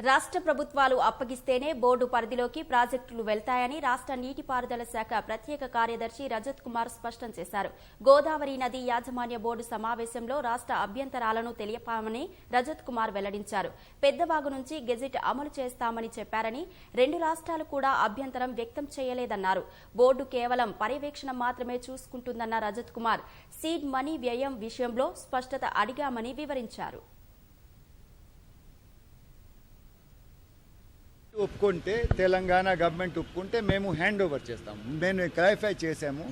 రాష్ట్ర ప్రభుత్వాలు అప్పగిస్తేనే బోర్డు పరిధిలోకి ప్రాజెక్టులు వెళ్తాయని రాష్ట్ర నీటిపారుదల శాఖ ప్రత్యేక కార్యదర్శి రజత్ కుమార్ స్పష్టం చేశారు. గోదావరి నది యాజమాన్య బోర్డు సమావేశంలో రాష్ట్ర అభ్యంతరాలను తెలియపామని రజత్ కుమార్ వెల్లడించారు. పెద్దవాగు నుంచి గెజిట్ అమలు చేస్తామని చెప్పారని, రెండు రాష్ట్రాలు కూడా అభ్యంతరం వ్యక్తం చేయలేదన్నారు. బోర్డు కేవలం పర్యవేక్షణ మాత్రమే చూసుకుంటుందన్న రజత్ కుమార్ సీడ్ మనీ వ్యయం విషయంలో స్పష్టత అడిగామని వివరించారు. ఒప్పుకుంటే తెలంగాణ గవర్నమెంట్ ఒప్పుకుంటే మేము హ్యాండ్ ఓవర్ చేస్తాము. మేము క్లారిఫై చేసాము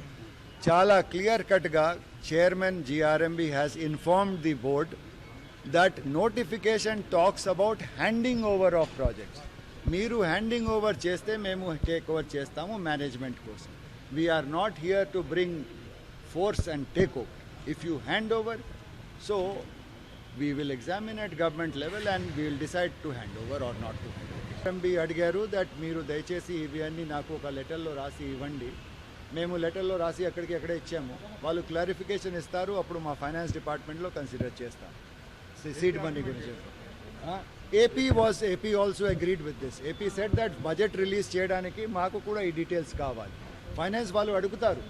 చాలా క్లియర్ కట్గా. Chairman GRMB has informed the board that notification talks about handing over of projects. మీరు హ్యాండింగ్ ఓవర్ చేస్తే మేము టేక్ ఓవర్ చేస్తాము మేనేజ్మెంట్ కోసం. We are not here to bring force and take over. If you hand over, so we will examine at government level and we will decide to hand over or not to hand over. MB అడిగారు that మీరు దయచేసి ఇవన్నీ నాకు ఒక లెటర్లో రాసి ఇవ్వండి. మేము లెటర్లో రాసి అక్కడే ఇచ్చాము. వాళ్ళు క్లారిఫికేషన్ ఇస్తారు, అప్పుడు మా ఫైనాన్స్ డిపార్ట్మెంట్లో కన్సిడర్ చేస్తాం సీడ్ మనీ గురించి. AP also agreed with this. AP said that budget release చేయడానికి మాకు కూడా ఈ డీటెయిల్స్ కావాలి. ఫైనాన్స్ వాళ్ళు అడుగుతారు,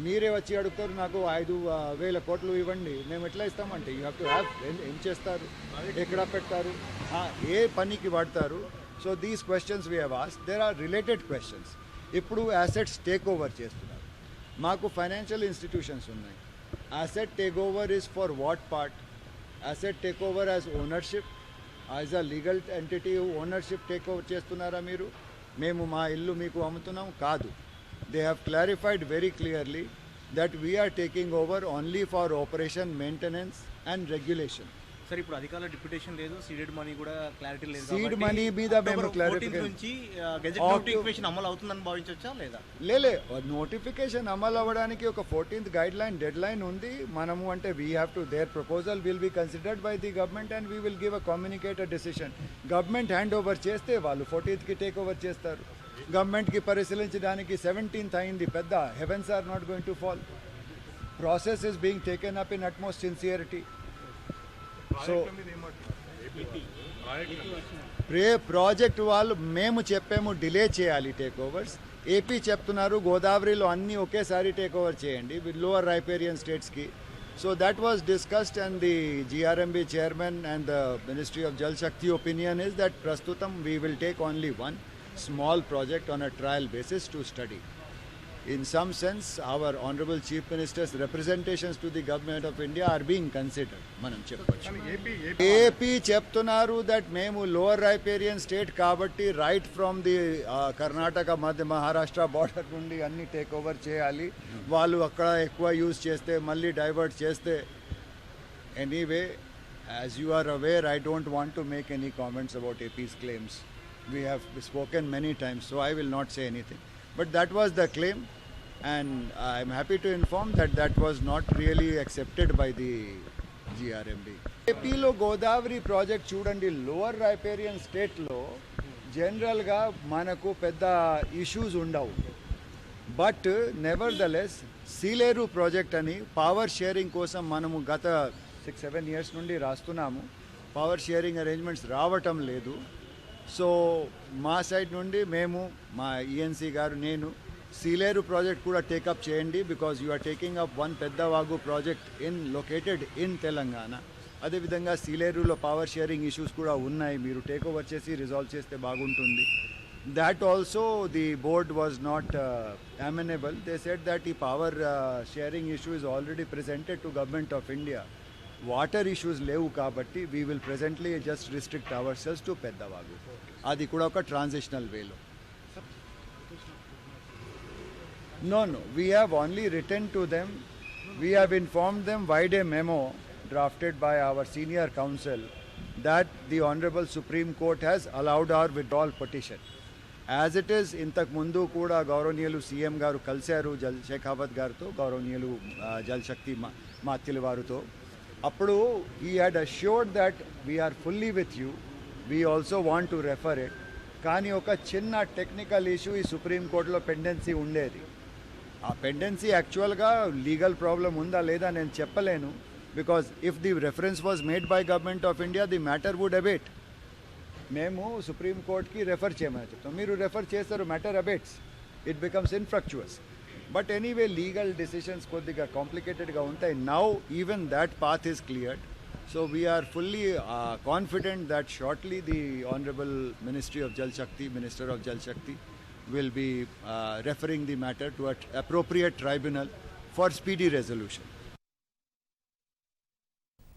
మీరే వచ్చి అడుగుతారు నాకు 5,000 కోట్లు ఇవ్వండి, మేము ఎట్లా ఇస్తామంటే యూ హ్యావ్ టు హ్యావ్. ఏం చేస్తారు, ఎక్కడ పెడతారు, ఏ పనికి వాడతారు. So these questions we have asked. There are related questions. ఇప్పుడు యాసెట్స్ టేక్ ఓవర్ చేస్తున్నారు. మాకు ఫైనాన్షియల్ ఇన్స్టిట్యూషన్స్ ఉన్నాయి. Asset take over is for what part? Asset take over as ownership, as a legal entity ownership take over చేస్తున్నారా మీరు? మేము మా ఇల్లు మీకు అమ్ముతున్నాం కాదు. They have clarified very clearly that we are taking over only for operation, maintenance and regulation. Sir, ఇప్పుడు అధికారుల డిప్యూటేషన్ లేదు, సీడెడ్ మనీ కూడా క్లారిటీ లేదు. సీడ్ మనీ మీద మేము క్లారిఫికేషన్ నుంచి గెజెట్ నోటిఫికేషన్ అమలు అవుతుందని భావించవచ్చా లేదా? లేలే, నోటిఫికేషన్ అమలు అవ్వడానికి ఒక 14th guide line dead line ఉంది. మనము అంటే we have to, their proposal will be considered by the government and we will give a communicated decision. Government hand over చేస్తే వాళ్ళు 14th టేక్ ఓవర్ చేస్తారు. గవర్నమెంట్కి పరిశీలించడానికి 17th అయింది. పెద్ద heavens are not going to fall. Process is being taken up in utmost sincerity. So project వాళ్ళు మేము చెప్పాము డిలే చేయాలి టేక్ ఓవర్స్. ఏపీ చెప్తున్నారు గోదావరిలో అన్నీ ఒకేసారి టేక్ ఓవర్ చేయండి విత్ లోవర్ రైపేరియన్ స్టేట్స్కి. So that was discussed and the GRMB chairman and the Ministry of Jal Shakti opinion is that prastutam we will take only one small project on a trial basis to study. In some sense, our Honorable Chief Minister's representations to the Government of India are being considered. Manam cheppochu. AP cheptunnaru that memu lower riparian state kabatti right from the Karnataka Madhya Maharashtra border nundi anni take over cheyali. Vallu akkada ekkuva use cheste malli divert cheste. Anyway, as you are aware, I don't want to make any comments about AP's claims. We have spoken many times, so I will not say anything. But that was the claim, and I am happy to inform that that was not really accepted by the GRMB. AP lo Godavari project chudandi lower riparian state lo general ga manaku pedda issues undavu. But nevertheless Sealeru project ani power sharing kosam manamu gata 6-7 years nundi rastunamu. Power sharing arrangements ravatam ledu. So మా side నుండి మేము మా ENC గారు నేను Sileru project కూడా take up చేయండి. Because you are taking up one Peddavagu project located in Telangana. అదేవిధంగా సీలేరులో పవర్ షేరింగ్ ఇష్యూస్ కూడా ఉన్నాయి, మీరు టేక్ ఓవర్ చేసి రిజాల్వ్ చేస్తే బాగుంటుంది. That also the board was not amenable. They said that ఈ power sharing issue is already presented to government of India. Water issues లేవు కాబట్టి we will presently just restrict our selves to Peddavagu. అది కూడా ఒక transitional వేలో. No we have only return to them. We have informed them vide a memo drafted by our senior counsel that the Honorable Supreme Court has allowed our withdrawal petition. As it is, ఇంతకు ముందు కూడా గౌరవనీయులు CM గారు కలిశారు షేఖావత్ గారితో, గౌరవనీయులు జల్ శక్తి మాత్యుల వారితో. అప్పుడు he had assured that we are fully with you, we also want to refer it. కానీ ఒక చిన్న టెక్నికల్ ఇష్యూ ఈ సుప్రీంకోర్టులో పెండెన్సీ ఉండేది. ఆ పెండెన్సీ యాక్చువల్గా లీగల్ ప్రాబ్లం ఉందా లేదా నేను చెప్పలేను. because if the reference was made by Government of India, the matter would abate. మేము సుప్రీంకోర్టుకి రెఫర్ చేయమని చెప్తాం. మీరు రెఫర్ చేస్తారు, matter abates, it becomes infructuous. But anyway legal decisions కొద్దిగా కాంప్లికేటెడ్గా ఉంటాయి. Now even that path is cleared. So we are fully confident that shortly the Honorable Ministry of Jal Shakti, Minister of Jal Shakti, will be referring the matter to an appropriate tribunal for speedy resolution.